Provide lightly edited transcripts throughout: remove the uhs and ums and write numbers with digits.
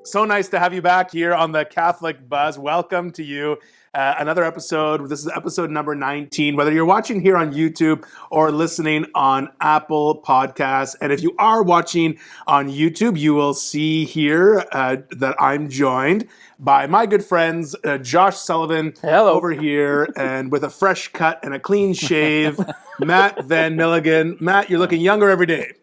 So nice to have you back here on the Catholic Buzz. Welcome to you. Another episode. This is episode number 19. Whether you're watching here on YouTube or listening on Apple Podcasts. And if you are watching on YouTube, you will see here that I'm joined by my good friends, Josh Sullivan. Hello. Over here, and with a fresh cut and a clean shave, Matt Van Milligan. Matt, you're looking younger every day.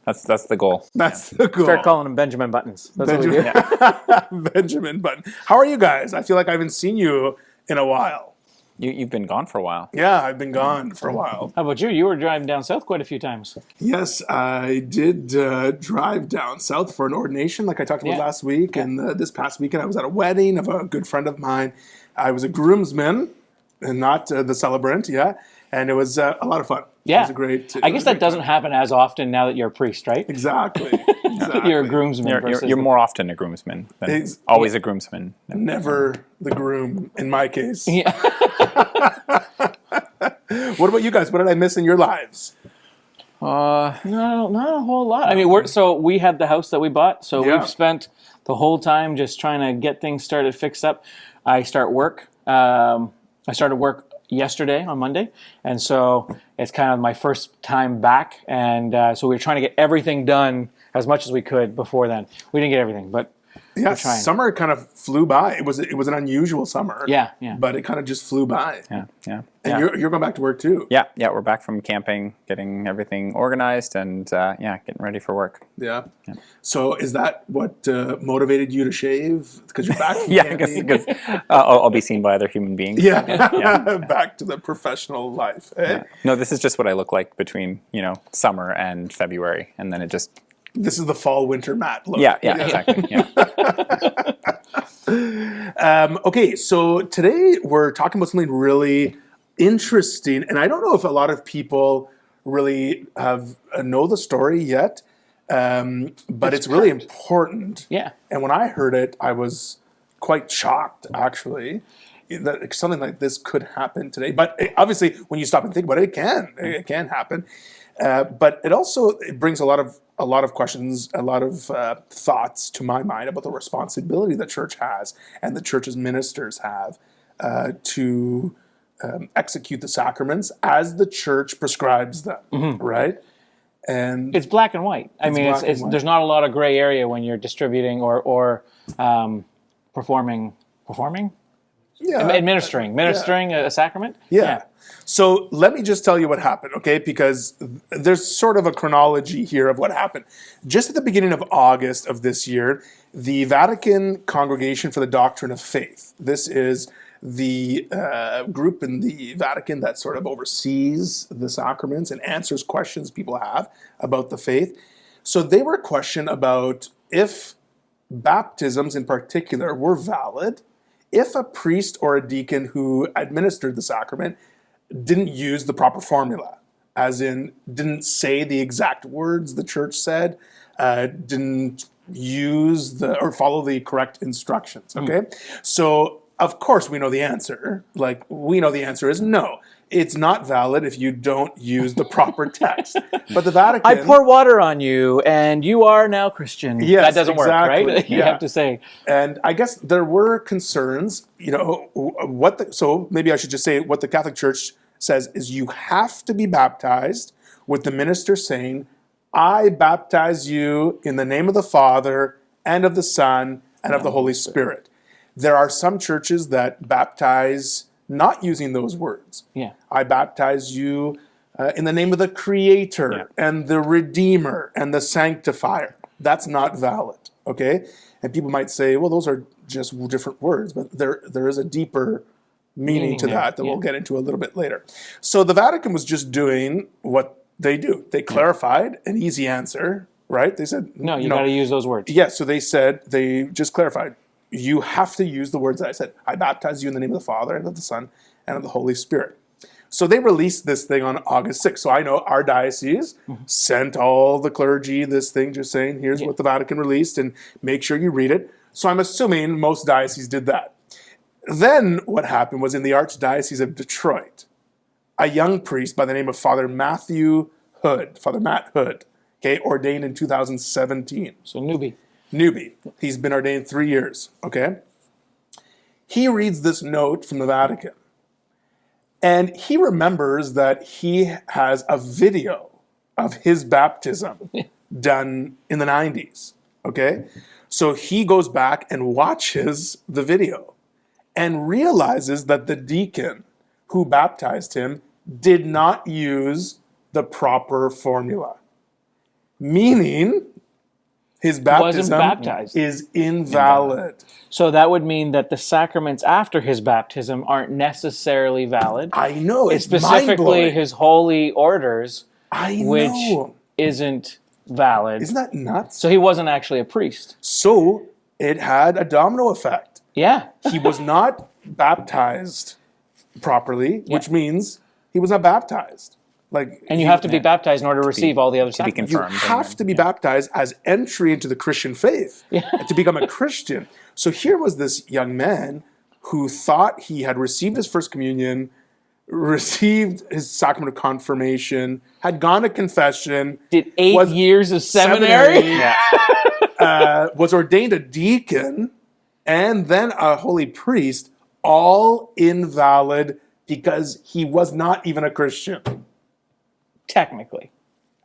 That's the goal. That's the goal. Start calling them Benjamin Buttons. That's what we do. Benjamin Button. How are you guys? I feel like I haven't seen you in a while. You've been gone for a while. Yeah, I've been gone for a while. How about you? You were driving down south quite a few times. Yes, I did drive down south for an ordination like I talked about last week. And this past weekend I was at a wedding of a good friend of mine. I was a groomsman and not the celebrant, and it was a lot of fun. Yeah. It was a great I guess that doesn't happen as often now that you're a priest, right? Exactly. You're a groomsman. You're more often a groomsman than always a groomsman. Never the groom, in my case. Yeah. What about you guys? What did I miss in your lives? No, not a whole lot. I mean, we had the house that we bought, so we've spent the whole time just trying to get things started, fixed up. I started work yesterday on Monday, and so it's kind of my first time back, and so we were trying to get everything done as much as we could before then. We didn't get everything, but we're trying. Summer kind of flew by. It was an unusual summer. Yeah. But it kind of just flew by. Yeah. And you're going back to work too. Yeah. We're back from camping, getting everything organized, and getting ready for work. Yeah. So is that what motivated you to shave? Because you're back from camping? because I'll be seen by other human beings. Yeah. Back to the professional life. Eh? Yeah. No, this is just what I look like between summer and February, and then it just. This is the fall-winter Matt look. Yeah, exactly. Yeah. Okay, so today we're talking about something really interesting, and I don't know if a lot of people really know the story yet, but it's really important. Yeah. And when I heard it, I was quite shocked, actually, that something like this could happen today. But obviously, when you stop and think about it, it can happen. But it brings a lot of questions, a lot of thoughts to my mind about the responsibility the church has and the church's ministers have to execute the sacraments as the church prescribes them, right? And it's black and white. I mean, there's not a lot of gray area when you're distributing or performing. Administering a sacrament? Yeah. So let me just tell you what happened, okay? Because there's sort of a chronology here of what happened. Just at the beginning of August of this year, the Vatican Congregation for the Doctrine of Faith, this is the group in the Vatican that sort of oversees the sacraments and answers questions people have about the faith. So they were questioned about if baptisms in particular were valid, if a priest or a deacon who administered the sacrament didn't use the proper formula, as in didn't say the exact words the church said, didn't use or follow the correct instructions, okay? So, of course, we know the answer. We know the answer is no. It's not valid if you don't use the proper text. But the Vatican... I pour water on you, and you are now Christian. Yes, that doesn't work, right? You have to say. And I guess there were concerns, so maybe I should just say what the Catholic Church says is you have to be baptized with the minister saying, I baptize you in the name of the Father and of the Son and of the Holy Spirit. There are some churches that baptize not using those words. Yeah. I baptize you in the name of the Creator and the Redeemer and the Sanctifier. That's not valid, okay? And people might say, well, those are just different words, but there is a deeper meaning to that we'll get into a little bit later. So the Vatican was just doing what they do. They clarified an easy answer, right? They said, no, you got to use those words. Yeah, so they just clarified. You have to use the words that I said. I baptize you in the name of the Father and of the Son and of the Holy Spirit. So they released this thing on August 6th. So I know our diocese sent all the clergy this thing just saying, here's what the Vatican released and make sure you read it. So I'm assuming most dioceses did that. Then what happened was in the Archdiocese of Detroit, a young priest by the name of Father Matt Hood, ordained in 2017. So newbie. Newbie. He's been ordained 3 years, okay? He reads this note from the Vatican, and he remembers that he has a video of his baptism done in the 90s, okay? So he goes back and watches the video and realizes that the deacon who baptized him did not use the proper formula, meaning his baptism is invalid. So that would mean that the sacraments after his baptism aren't necessarily valid. I know, it's specifically mind-blowing. his holy orders, I which know. isn't valid. Isn't that nuts? So he wasn't actually a priest. So it had a domino effect. Yeah. He was not baptized properly, which means he was not baptized. And you have to be baptized in order to receive all the other to be sacraments. You confirmed. have to be baptized as entry into the Christian faith to become a Christian. So here was this young man who thought he had received his first communion, received his sacrament of confirmation, had gone to confession, Did 8 years of seminary? was ordained a deacon, and then a holy priest, all invalid because he was not even a Christian. Technically.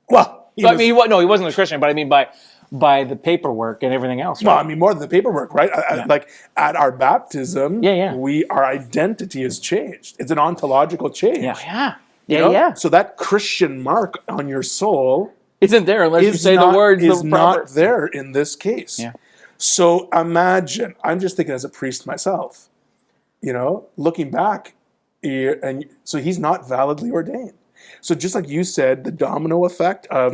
Well, He wasn't a Christian, but I mean by the paperwork and everything else. Well, Right? I mean, more than the paperwork, right? Like at our baptism, our identity is changed. It's an ontological change. Yeah. you know? So that Christian mark on your soul isn't there unless you say the words. Is not there in this case. Yeah. So imagine, I'm just thinking as a priest myself, looking back, and so he's not validly ordained. So just like you said, the domino effect of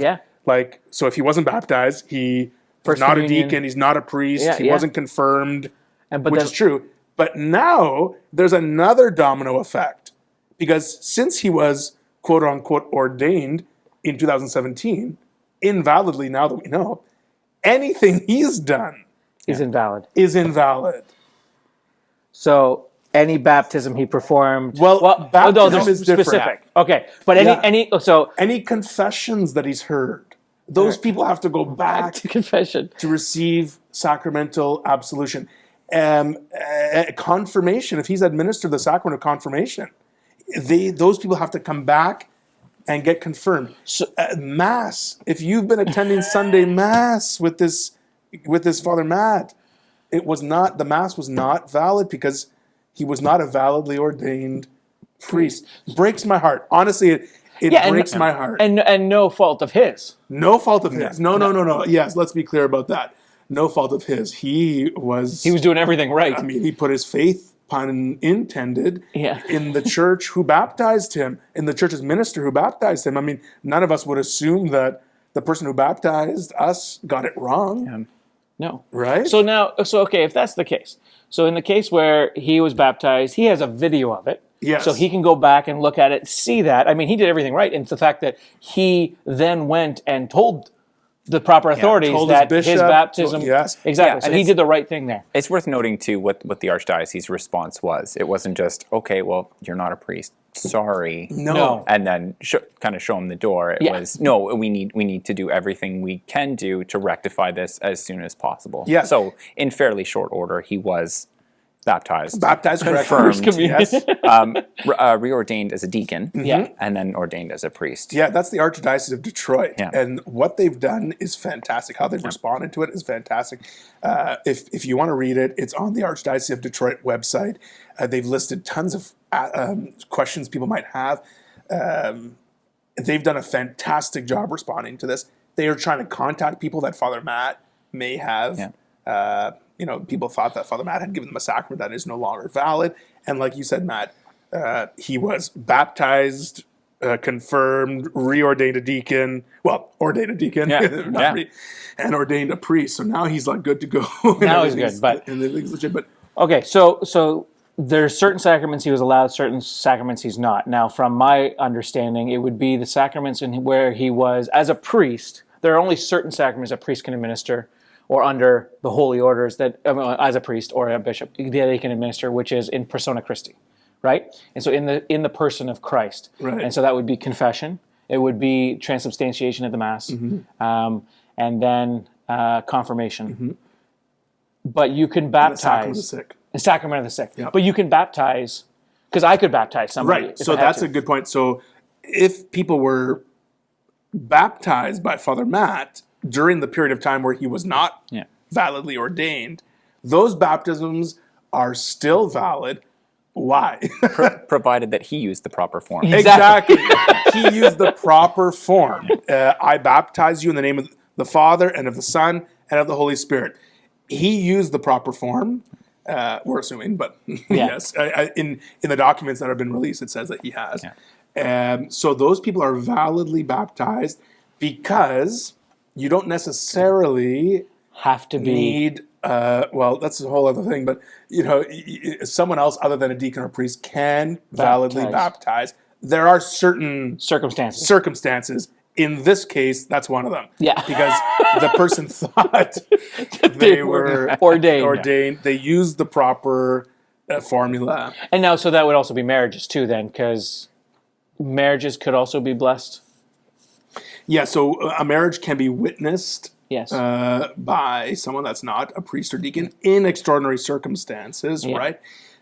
so if he wasn't baptized, he was not a deacon, he's not a priest, he wasn't confirmed, which is true. But now there's another domino effect, because since he was quote unquote ordained in 2017, invalidly now that we know, anything he's done is invalid. So any baptism he performed, baptism is different. Specific. Okay, but any confessions that he's heard, those people have to go back to confession to receive sacramental absolution. Confirmation, if he's administered the sacrament of confirmation, those people have to come back and get confirmed. So, Mass, if you've been attending Sunday Mass with this Father Matt, the Mass was not valid because he was not a validly ordained priest. Breaks my heart. Honestly, it breaks my heart. And no fault of his. No fault of his. No. Yes, let's be clear about that. No fault of his. He was doing everything right. I mean, he put his faith, pun intended, in the church who baptized him, in the church's minister who baptized him. I mean, none of us would assume that the person who baptized us got it wrong. No. Right? So okay, if that's the case. So in the case where he was baptized, he has a video of it. Yes. So he can go back and look at it, see that. I mean, he did everything right. And it's the fact that he then went and told the proper authorities that his baptism... Exactly. So he did the right thing there. It's worth noting, too, what the Archdiocese response was. It wasn't just, okay, well, you're not a priest. Sorry. No. And then kind of show him the door. It was, no, we need to do everything we can do to rectify this as soon as possible. Yeah. So in fairly short order, he was baptized, confirmed, yes. reordained as a deacon, and then ordained as a priest. Yeah, that's the Archdiocese of Detroit. Yeah. And what they've done is fantastic. How they've responded to it is fantastic. If you want to read it, it's on the Archdiocese of Detroit website. They've listed tons of questions people might have. They've done a fantastic job responding to this. They are trying to contact people that Father Matt may have. People thought that Father Matt had given them a sacrament that is no longer valid. And like you said, Matt, he was baptized, confirmed, reordained a deacon. Well, ordained a deacon, and ordained a priest. So now he's like good to go. Now he's good, but legit. But okay, so there's certain sacraments he was allowed, certain sacraments he's not. Now, from my understanding, it would be the sacraments where he was as a priest. There are only certain sacraments a priest can administer, or under the holy orders that, as a priest or a bishop, they can administer, which is in persona Christi, right? And so in the person of Christ. Right. And so that would be confession. It would be transubstantiation at the Mass. Mm-hmm. And then confirmation. But you can The sacrament of the baptize sick. the sacrament of the sick. Yep. But you can baptize, because I could baptize somebody. Right. So that's a good point. So if people were baptized by Father Matt during the period of time where he was not Yeah. validly ordained, those baptisms are still valid. Why? Provided that he used the proper form. Exactly. He used the proper form. I baptize you in the name of the Father and of the Son and of the Holy Spirit. He used the proper form. We're assuming, but yes, in the documents that have been released, it says that he has. So those people are validly baptized because you don't necessarily have to be. need. Well, that's a whole other thing, but someone else other than a deacon or priest can validly baptize. There are certain circumstances. In this case, that's one of them. Yeah. Because the person thought they were ordained. They used the proper formula. And now, so that would also be marriages too, then, because marriages could also be blessed. Yeah, so a marriage can be witnessed Yes. by someone that's not a priest or deacon in extraordinary circumstances, right?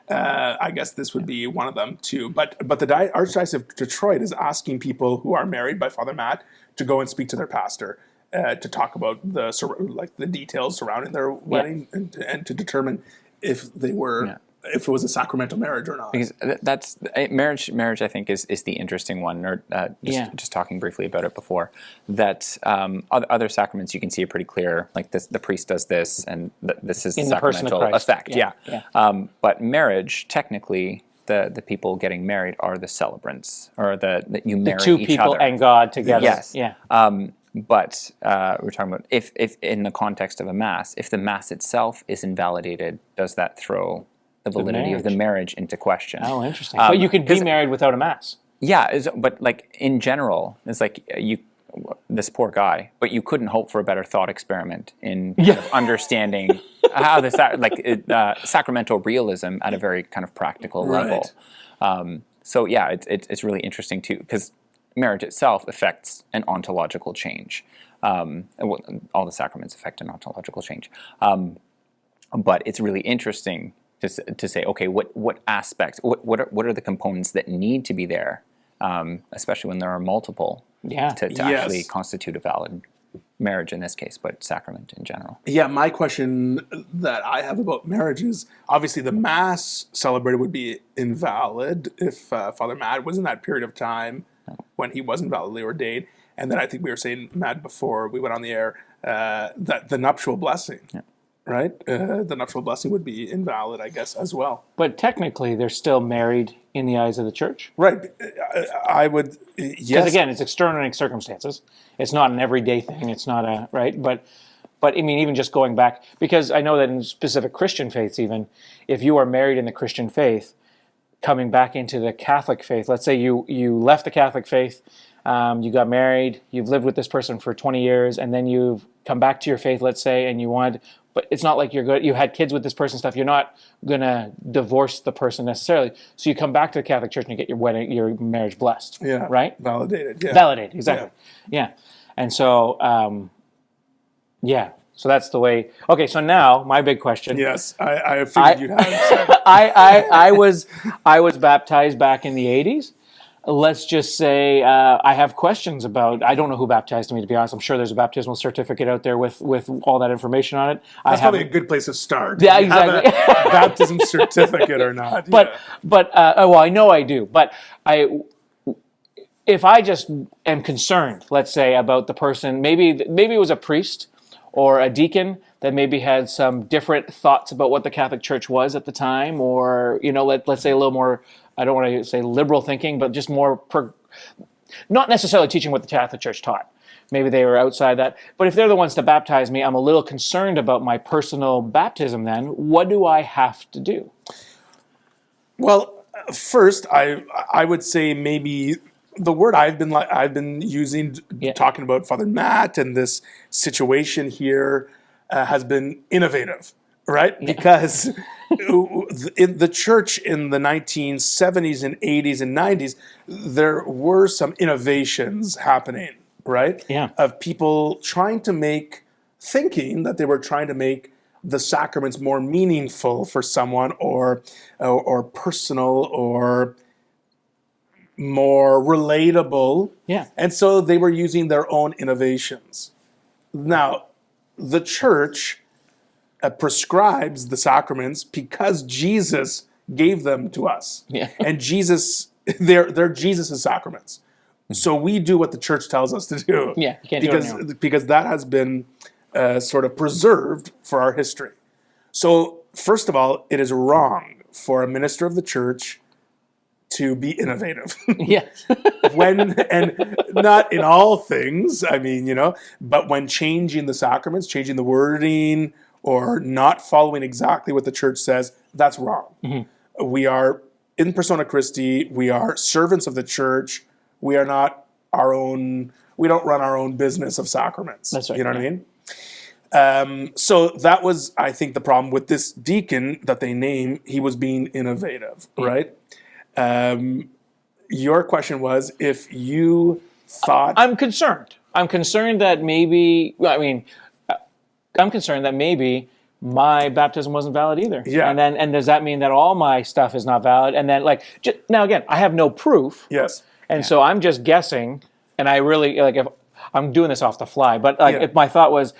I guess this would be one of them too. But the Archdiocese of Detroit is asking people who are married by Father Matt to go and speak to their pastor to talk about the details surrounding their wedding and to determine if they were if it was a sacramental marriage or not. Because that's marriage. Marriage, I think, is the interesting one. Or just talking briefly about it before, that other sacraments you can see it pretty clear. Like this, the priest does this, and this is the sacramental effect. But marriage, technically, the people getting married are the celebrants, or that you marry the two each people other. and God together. Yes. Yeah. But we're talking about if in the context of a mass, if the mass itself is invalidated, does that throw the validity of the marriage into question? Oh, interesting. But you could be married without a mass. Yeah, but like in general, it's like this poor guy, but you couldn't hope for a better thought experiment in kind of understanding how the sacramental realism at a very kind of practical level. So yeah, it's really interesting too, because marriage itself affects an ontological change. All the sacraments affect an ontological change. But it's really interesting to say, okay, what aspects, what are the components that need to be there, especially when there are multiple, to actually constitute a valid marriage in this case, but sacrament in general. Yeah, my question that I have about marriage is, obviously the Mass celebrated would be invalid if Father Matt was in that period of time when he wasn't validly ordained. And then I think we were saying, Matt, before we went on the air, that the nuptial blessing, right? The nuptial blessing would be invalid, I guess, as well. But technically, they're still married in the eyes of the church. Right. I would, yes. Because again, it's extraordinary circumstances. It's not an everyday thing. It's not a, right? But I mean, even just going back, because I know that in specific Christian faiths even, if you are married in the Christian faith, coming back into the Catholic faith, let's say you left the Catholic faith, you got married, you've lived with this person for 20 years, and then you've come back to your faith, let's say, and you want, but it's not like you had kids with this person stuff. You're not going to divorce the person necessarily. So you come back to the Catholic Church and you get your marriage blessed. Yeah. Right? Validated. Yeah. Validated, exactly. Yeah. And so, so that's the way. Okay, so now my big question. Yes, I figured you'd have it. I was baptized back in the 80s. Let's just say I have questions about. I don't know who baptized me, to be honest. I'm sure there's a baptismal certificate out there with all that information on it. That's probably a good place to start. Yeah, exactly. Have a baptism certificate or not? But well, I know I do. But if I just am concerned, let's say, about the person, maybe it was a priest or a deacon that maybe had some different thoughts about what the Catholic Church was at the time, or let's say a little more. I don't want to say liberal thinking, but just more, not necessarily teaching what the Catholic Church taught. Maybe they were outside that. But if they're the ones to baptize me, I'm a little concerned about my personal baptism then. What do I have to do? Well, first, I would say maybe the word I've been using, talking about Father Matt and this situation here has been innovative. Right? Because in the church in the 1970s and 80s and 90s, there were some innovations happening, right? Yeah. Of people trying to make thinking that they were trying to make the sacraments more meaningful for someone, or personal, or more relatable. Yeah. And so they were using their own innovations. Now, the church prescribes the sacraments because Jesus gave them to us. Yeah. And Jesus, they're Jesus' sacraments. So we do what the church tells us to do. Yeah, you can't do it on your own. Because that has been sort of preserved for our history. So first of all, it is wrong for a minister of the church to be innovative. Yeah. And not in all things, I mean, but when changing the sacraments, changing the wording, or not following exactly what the church says, that's wrong. Mm-hmm. We are in persona Christi, we are servants of the church, we are not we don't run our own business of sacraments. That's right. You know what I mean? So that was, I think, the problem with this deacon that they name. He was being innovative, right? Your question was if you thought... I'm concerned. I'm concerned that maybe my baptism wasn't valid either. Yeah. And does that mean that all my stuff is not valid? And then now again, I have no proof. Yes. And so I'm just guessing, and I really if I'm doing this off the fly, but Yeah. if my thought was,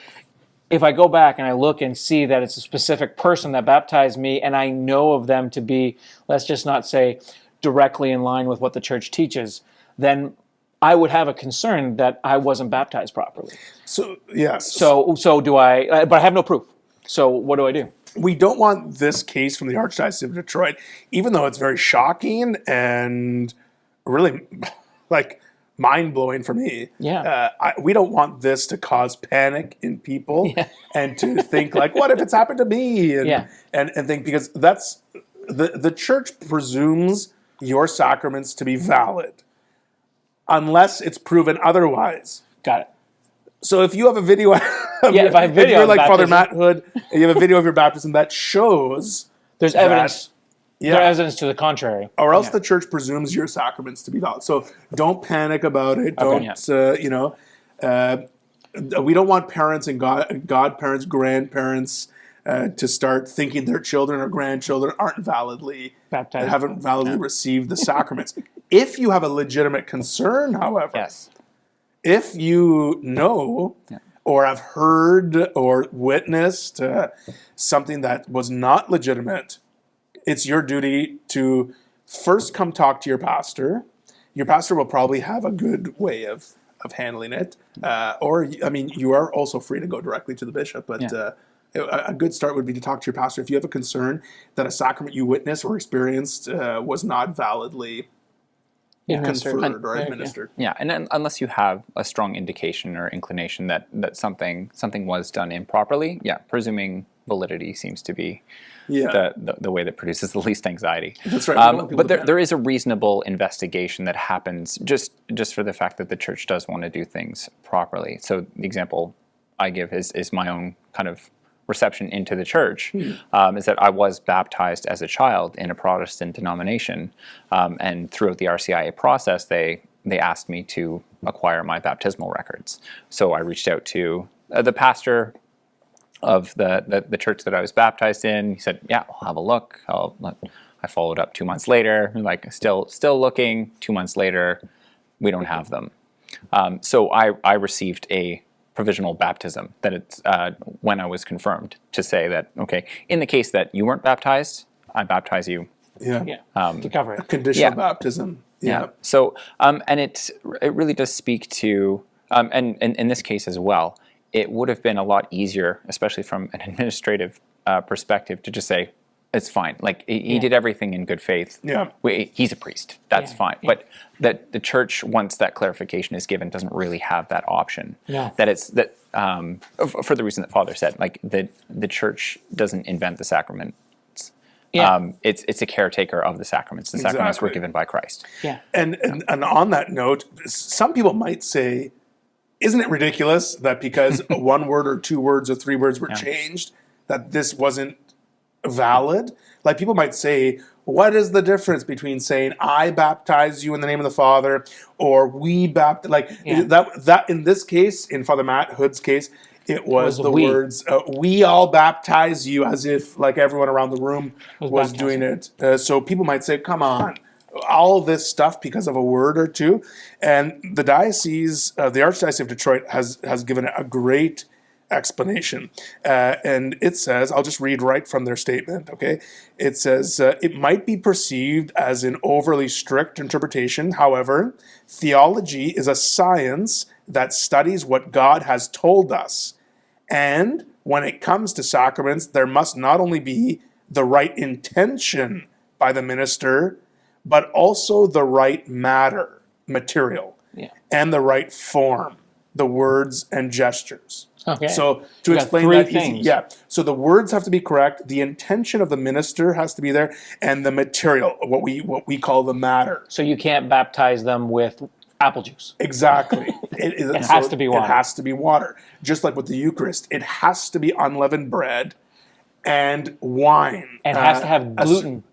if I go back and I look and see that it's a specific person that baptized me, and I know of them to be, let's just not say directly in line with what the church teaches, then I would have a concern that I wasn't baptized properly. So, yes. So do I, but I have no proof. So what do I do? We don't want this case from the Archdiocese of Detroit, even though it's very shocking and really mind-blowing for me. Yeah. We don't want this to cause panic in people and to think what if it's happened to me? And think, because that's the church presumes your sacraments to be valid unless it's proven otherwise. Got it. So if you have a video, if I have video, if you're like Father baptism, Matt Hood, and you have a video of your baptism that shows there's evidence. Yeah. There's evidence to the contrary. Or else the church presumes your sacraments to be valid. So don't panic about it. We don't want parents and godparents, grandparents to start thinking their children or grandchildren aren't validly baptized, haven't validly received the sacraments. If you have a legitimate concern, however, if you know or have heard or witnessed something that was not legitimate, it's your duty to first come talk to your pastor. Your pastor will probably have a good way of handling it. You are also free to go directly to the bishop, but a good start would be to talk to your pastor. If you have a concern that a sacrament you witnessed or experienced was not validly conferred or administered. Yeah, and unless you have a strong indication or inclination that something was done improperly, presuming validity seems to be the way that produces the least anxiety. That's right. But there is a reasonable investigation that happens just for the fact that the church does want to do things properly. So the example I give is my own kind of reception into the church, is that I was baptized as a child in a Protestant denomination, and throughout the RCIA process, they asked me to acquire my baptismal records. So I reached out to the pastor of the church that I was baptized in. He said, "Yeah, I'll have a look." I followed up 2 months later, still looking. 2 months later, we don't have them. So I received a provisional baptism that it's when I was confirmed, to say that, okay, in the case that you weren't baptized, I baptize you. To cover it. Conditional baptism. Yeah. So and it really does speak to and in this case as well, it would have been a lot easier, especially from an administrative perspective, to just say, it's fine. He did everything in good faith. Yeah. He's a priest. That's fine. Yeah. But that the church, once that clarification is given, doesn't really have that option. Yeah. For the reason that Father said, the church doesn't invent the sacraments. Yeah. It's a caretaker of the sacraments. The sacraments were given by Christ. Yeah. And on that note, some people might say, isn't it ridiculous that because one word or 2 words or 3 words were changed, that this wasn't valid? People might say, what is the difference between saying I baptize you in the name of the Father or we baptize? That in this case, in Father Matt Hood's case, It was the we. words, we all baptize you, as if like everyone around the room was doing it. So people might say, come on, all this stuff because of a word or two. And the diocese, the Archdiocese of Detroit has given a great explanation. And it says, I'll just read right from their statement, okay? It says, it might be perceived as an overly strict interpretation. However, theology is a science that studies what God has told us. And when it comes to sacraments, there must not only be the right intention by the minister, but also the right material, and the right form, the words and gestures. Okay. So to You got explain three that things. easy, so the words have to be correct, the intention of the minister has to be there, and the material, what we call the matter. So you can't baptize them with apple juice. Exactly. It has to be water. It has to be water. Just like with the Eucharist, it has to be unleavened bread and wine. And it has to have gluten.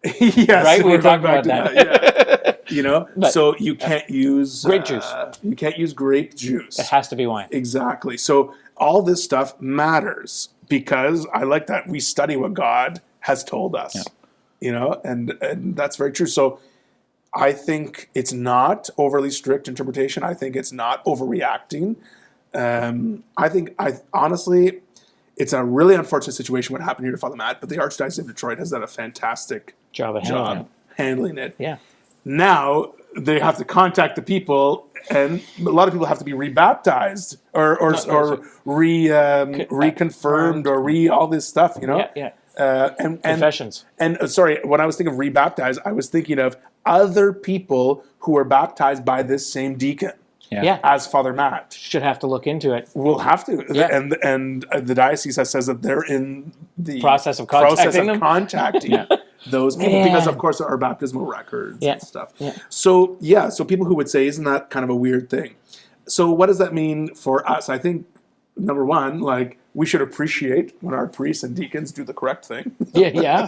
Yes, Right? We we're were talking going about back to that. You know, so you can't use grape juice. You can't use grape juice. It has to be wine. Exactly. So all this stuff matters because I like that we study what God has told us. You know, and that's very true. So I think it's not overly strict interpretation. I think it's not overreacting. I honestly, it's a really unfortunate situation what happened here to Father Matt, but the Archdiocese of Detroit has done a fantastic Job handling it. Yeah. Now they have to contact the people, and a lot of people have to be rebaptized or reconfirmed or all this stuff. You know. Yeah. And Confessions. And sorry, when I was thinking of rebaptized, I was thinking of other people who were baptized by this same deacon. Yeah. As Father Matt. Should have to look into it. We'll have to. Yeah. And the diocese says that they're in the Process of contacting them. Those people because, of course, there are baptismal records and stuff. Yeah. So, so people who would say, isn't that kind of a weird thing? So what does that mean for us? I think, number one, like, we should appreciate when our priests and deacons do the correct thing. Yeah.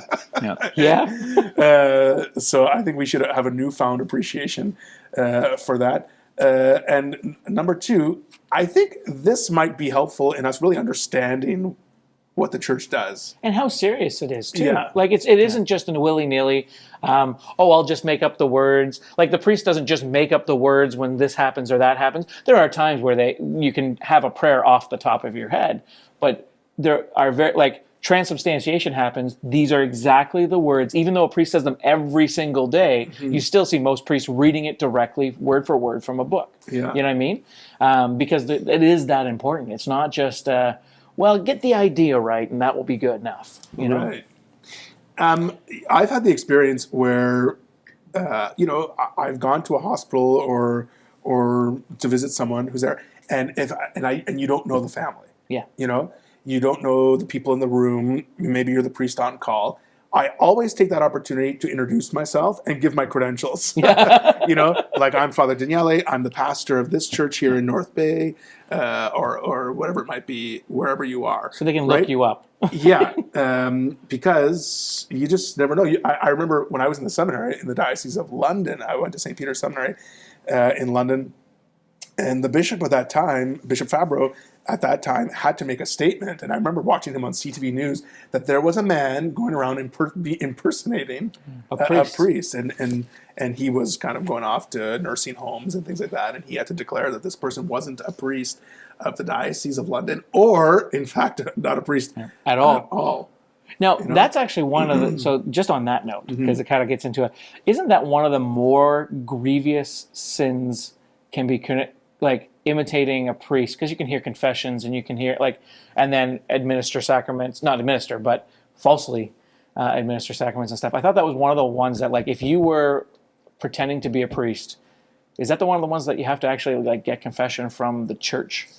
So I think we should have a newfound appreciation for that. And number two, I think this might be helpful in us really understanding what the church does. And how serious it is, too. Yeah. Like, it isn't just a willy-nilly, I'll just make up the words. Like, the priest doesn't just make up the words when this happens or that happens. There are times where you can have a prayer off the top of your head, but there are transubstantiation happens, these are exactly the words. Even though a priest says them every single day, you still see most priests reading it directly, word for word, from a book. Yeah. You know what I mean? Because it is that important. It's not just, get the idea right, and that will be good enough. You know? Right. I've had the experience where, I've gone to a hospital or to visit someone who's there, and you don't know the family. Yeah. You know, you don't know the people in the room. Maybe you're the priest on call. I always take that opportunity to introduce myself and give my credentials. Like I'm Father Daniele. I'm the pastor of this church here in North Bay, or whatever it might be, wherever you are. So they can look you up. Because you just never know. I remember when I was in the seminary in the Diocese of London, I went to St. Peter's Seminary in London, and the bishop at that time, Bishop Fabro, at that time had to make a statement, and I remember watching him on CTV News that there was a man going around impersonating a priest, and he was kind of going off to nursing homes and things like that, and he had to declare that this person wasn't a priest of the Diocese of London, or in fact not a priest at all. Now, that's actually one of the, so just on that note, because it kind of gets into it, isn't that one of the more grievous sins can be imitating a priest, because you can hear confessions and you can hear and then administer sacraments, not administer, but falsely administer sacraments and stuff. I thought that was one of the ones that if you were pretending to be a priest, is that one of the ones that you have to actually get confession from the church?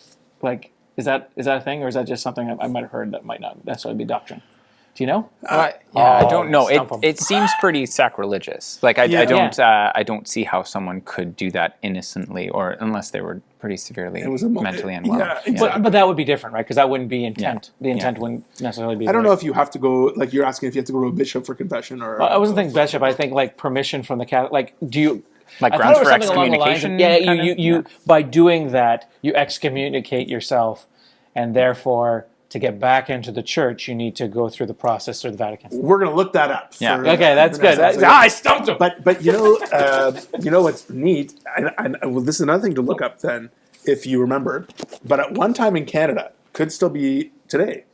Is that a thing, or is that just something I might have heard that might not necessarily be doctrine? Do you know? I don't know. It seems pretty sacrilegious. I don't see how someone could do that innocently, or unless they were pretty severely mentally unwell. Yeah, exactly. But that would be different, right? Because that wouldn't be intent. The intent wouldn't necessarily be. I don't know if you have to go. You're asking if you have to go to a bishop for confession, or I wasn't thinking bishop. I think permission from the Catholic. Do you? Grounds for excommunication? You by doing that, you excommunicate yourself, and therefore to get back into the church, you need to go through the process through the Vatican. We're going to look that up. Yeah. Okay, that's good. I stumped him. But you know what's neat, and well, this is another thing to look up then, if you remember. But at one time in Canada, could still be today,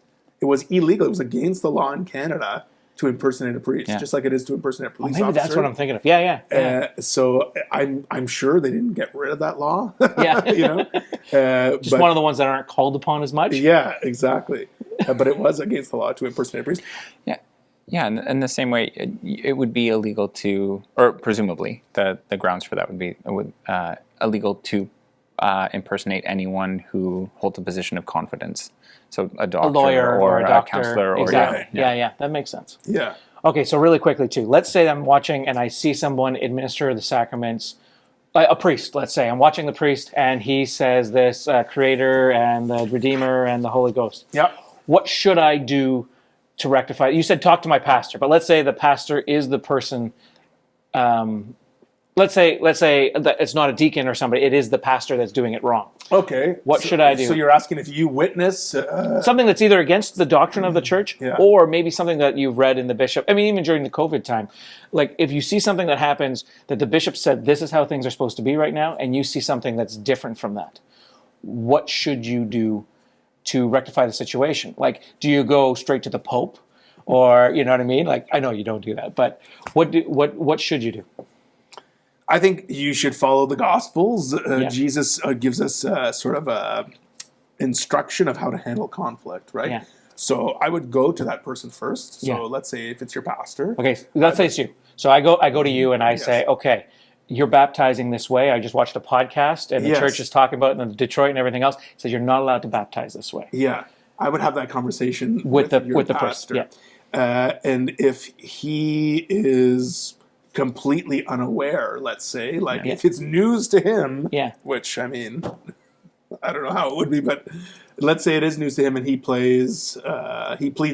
it was illegal. It was against the law in Canada to impersonate a priest, just like it is to impersonate a police Maybe officer. that's what I'm thinking of. Yeah. So I'm sure they didn't get rid of that law. Yeah. You know, Just one of the ones that aren't called upon as much. Yeah, exactly. But it was against the law to impersonate a priest. Yeah, and in the same way, it would be illegal to, or presumably, the grounds for that would be illegal to impersonate anyone who holds a position of confidence. So a doctor, A lawyer or a doctor. counselor. Or, exactly. Yeah, that makes sense. Yeah. Okay, so really quickly too. Let's say I'm watching and I see someone administer the sacraments, a priest, let's say. I'm watching the priest and he says this, Creator and the Redeemer and the Holy Ghost. Yeah. What should I do to rectify? You said talk to my pastor, but let's say the pastor is the person. Let's say that it's not a deacon or somebody. It is the pastor that's doing it wrong. Okay. What should I do? So you're asking if you witness Something that's either against the doctrine of the church, Yeah. or maybe something that you've read in the bishop. I mean, even during the COVID time, like if you see something that happens that the bishop said this is how things are supposed to be right now, and you see something that's different from that, what should you do to rectify the situation? Like, do you go straight to the Pope, or you know what I mean? Like, I know you don't do that, but what should you do? I think you should follow the Gospels. Yeah. Jesus gives us sort of a instruction of how to handle conflict, right? Yeah. So I would go to that person first. So Yeah. let's say if it's your pastor. Okay, let's say it's you. So I go to you and I say, okay, you're baptizing this way. I just watched a podcast and the Yes. church is talking about it in Detroit and everything else. It says you're not allowed to baptize this way. Yeah. I would have that conversation With your the pastor. person. Yeah. And if he is completely unaware, let's say, like if it's news to him, Yeah. which I mean, I don't know how it would be, but let's say it is news to him and he pleads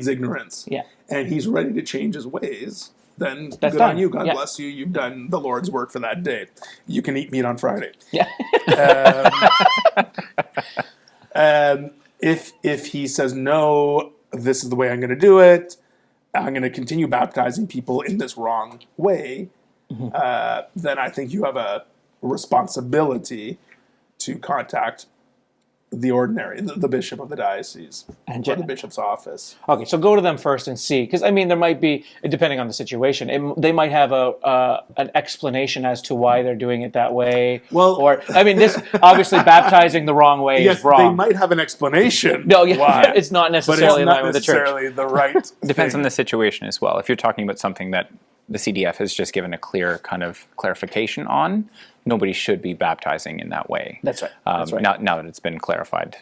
ignorance. Yeah. And he's ready to change his ways, then That's good done. on you. God Yeah. bless you. You've done the Lord's work for that day. You can eat meat on Friday. Yeah. If he says, no, this is the way I'm going to do it, I'm going to continue baptizing people in this wrong way, then I think you have a responsibility to contact the ordinary, the bishop of the diocese, or the bishop's office. Okay, so go to them first and see, because I mean, there might be, depending on the situation, they might have an explanation as to why they're doing it that way. Well, or I mean, this obviously baptizing the wrong way Yes, is wrong. they might have an explanation. No, yeah, why, it's not but it's necessarily in not line with the church. necessarily the right. Depends thing. on the situation as well. If you're talking about something that the CDF has just given a clear kind of clarification on, nobody should be baptizing in that way. That's right. That's right. Now that it's been clarified.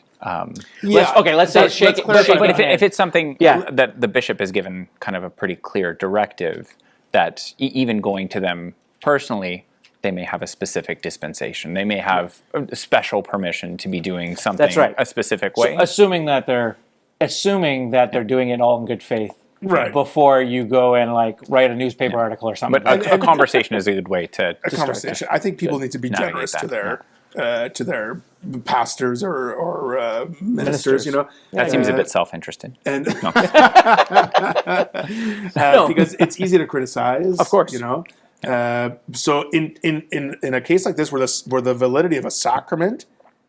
Let's say it's shaking. But if it's something Yeah. that the bishop has given kind of a pretty clear directive that even going to them personally, they may have a specific dispensation. They may have a special permission to be doing something That's right. a specific way. So, assuming that they're doing it all in good faith, Right. before you go and like write a newspaper article or something. But a conversation is a good way to a conversation. I think people need to be navigate generous that, to their pastors or ministers. You know, That seems a bit self-interested. and No. because it's easy to criticize. Of course. you know. So in a case like this, where the validity of a sacrament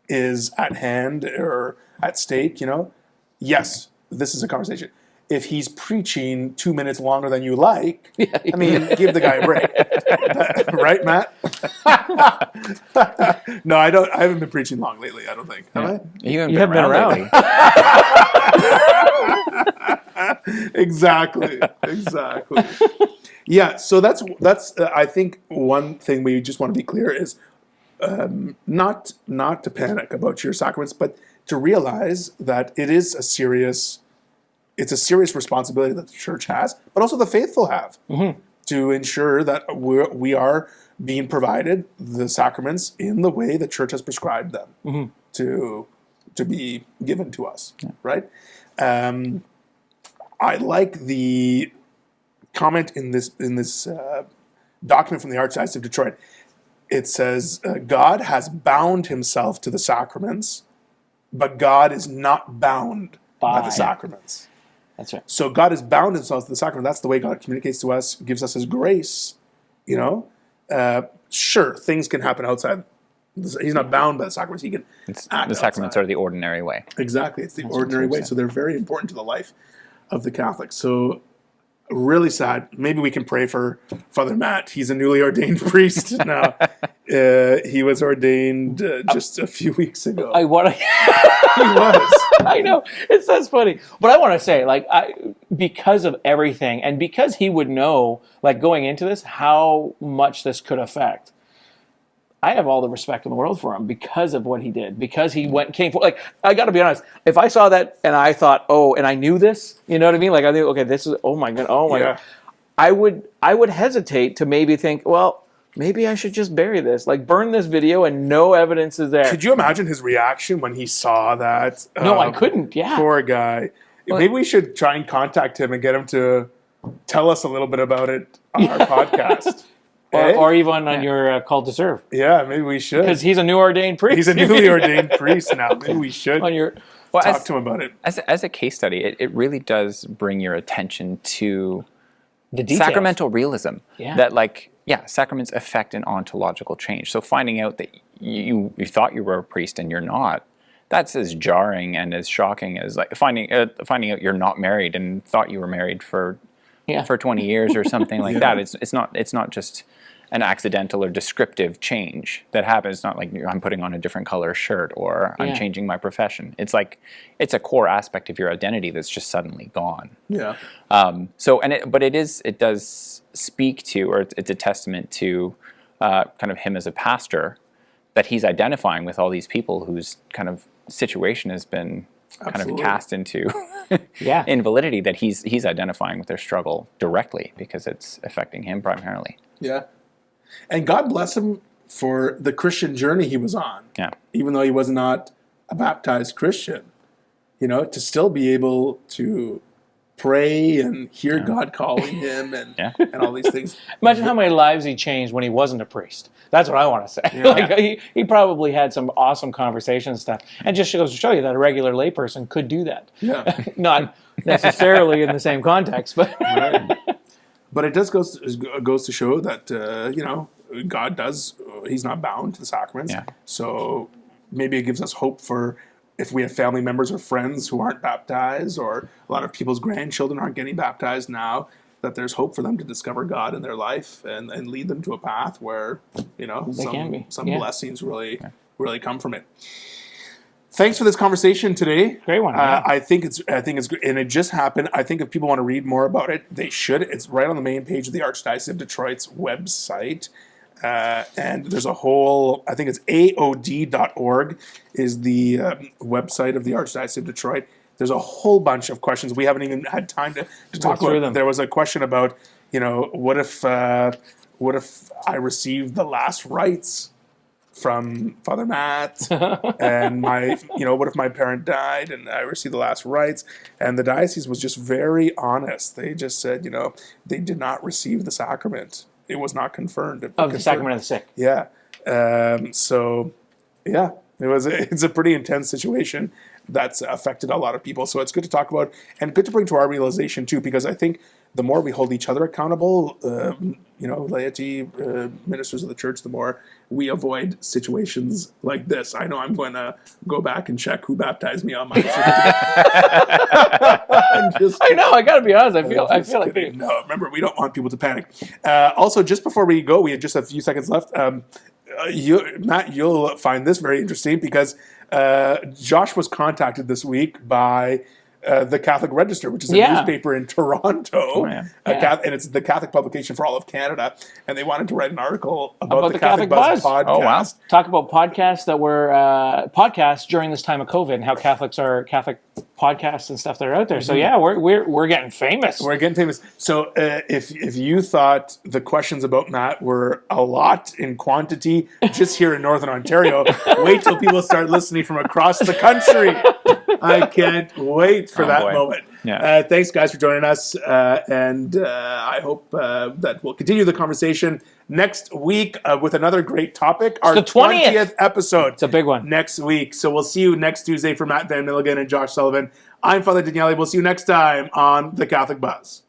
is at hand or at stake, you know, yes, this is a conversation. If he's preaching 2 minutes longer than you like, I mean, give the guy a break, right, Matt? No, I don't. I haven't been preaching long lately. I don't think. Have I? You haven't haven't been around. lately. Exactly. Yeah. So that's. I think one thing we just want to be clear is not to panic about your sacraments, but to realize that it is a serious. It's a serious responsibility that the church has, but also the faithful have to ensure that we are being provided the sacraments in the way the church has prescribed them to be given to us, right? I like the comment in this document from the Archdiocese of Detroit. It says, God has bound himself to the sacraments but God is not bound by the sacraments. That's right. So God is bound himself to the sacrament. That's the way God communicates to us, gives us his grace, you know. Sure, things can happen outside. He's not bound by the sacraments. He can act the sacraments outside. are the ordinary way. Exactly. It's the ordinary way. So they're very important to the life of the Catholics. So really sad. Maybe we can pray for Father Matt. He's a newly ordained priest now. He was ordained just a few weeks ago. I want to. He was. I know, it's that's funny, but I want to say, like, because of everything, and because he would know, like, going into this, how much this could affect. I have all the respect in the world for him because of what he did, because he came forward. Like, I got to be honest, if I saw that and I thought, oh, and I knew this, you know what I mean? Like, I knew, okay, this is, oh my God, I would hesitate to maybe think, well, maybe I should just bury this, like burn this video and no evidence is there. Could you imagine his reaction when he saw that? No, I couldn't. Yeah, poor guy. Well, maybe we should try and contact him and get him to tell us a little bit about it on our podcast. Or even on your call to serve. Yeah, maybe we should. Because he's a new ordained priest. He's a newly ordained priest now. Maybe we should talk to him about it. As a case study, it really does bring your attention to the details. Sacramental realism. Yeah. That sacraments affect an ontological change. So finding out that you thought you were a priest and you're not, that's as jarring and as shocking as like finding out you're not married and thought you were married for 20 years or something like that. It's not just an accidental or descriptive change that happens. It's not like I'm putting on a different color shirt or I'm changing my profession. It's like it's a core aspect of your identity that's just suddenly gone. Yeah. It does speak to, or it's a testament to kind of him as a pastor, that he's identifying with all these people whose kind of situation has been kind of cast into invalidity, that he's identifying with their struggle directly because it's affecting him primarily. Yeah. And God bless him for the Christian journey he was on. Yeah. Even though he was not a baptized Christian, you know, to still be able to pray and hear God calling him and all these things. Imagine how many lives he changed when he wasn't a priest. That's what I want to say. Yeah. He probably had some awesome conversations and stuff. And just goes to show you that a regular layperson could do that. Yeah. Not necessarily in the same context, but... Right. But it goes to show that, God he's not bound to the sacraments. Yeah. So maybe it gives us hope for if we have family members or friends who aren't baptized, or a lot of people's grandchildren aren't getting baptized now, that there's hope for them to discover God in their life and lead them to a path where, some blessings really come from it. Thanks for this conversation today. Great one. I think it's great, and it just happened. I think if people want to read more about it, they should. It's right on the main page of the Archdiocese of Detroit's website. And there's a whole, I think it's aod.org is the website of the Archdiocese of Detroit. There's a whole bunch of questions. We haven't even had time to talk about them. There was a question about, what if I received the last rites from Father Matt and what if my parent died and I received the last rites? And the diocese was just very honest. They just said, they did not receive the sacrament. It was not confirmed. The sacrament of the sick. Yeah. It's a pretty intense situation that's affected a lot of people. So it's good to talk about and good to bring to our realization too, because I think the more we hold each other accountable, laity, ministers of the church, the more we avoid situations like this. I know I'm going to go back and check who baptized me on my certificate. I know. I got to be honest. I feel like no. Remember, we don't want people to panic. Also, just before we go, we had just a few seconds left. Matt, you'll find this very interesting because Josh was contacted this week by the Catholic Register, which is a newspaper in Toronto, and it's the Catholic publication for all of Canada. And they wanted to write an article about the Catholic Buzz podcast. Oh, wow. Talk about podcasts that were podcasts during this time of COVID and how Catholic podcasts and stuff that are out there. So we're getting famous. We're getting famous. So if you thought the questions about Matt were a lot in quantity just here in Northern Ontario, wait till people start listening from across the country. I can't wait for that boy. moment. Yeah. Thanks, guys, for joining us. And I hope that we'll continue the conversation next week with another great topic. Our the 20th episode. It's a big one. Next week. So we'll see you next Tuesday for Matt Van Milligan and Josh Sullivan. I'm Father Daniele. We'll see you next time on The Catholic Buzz.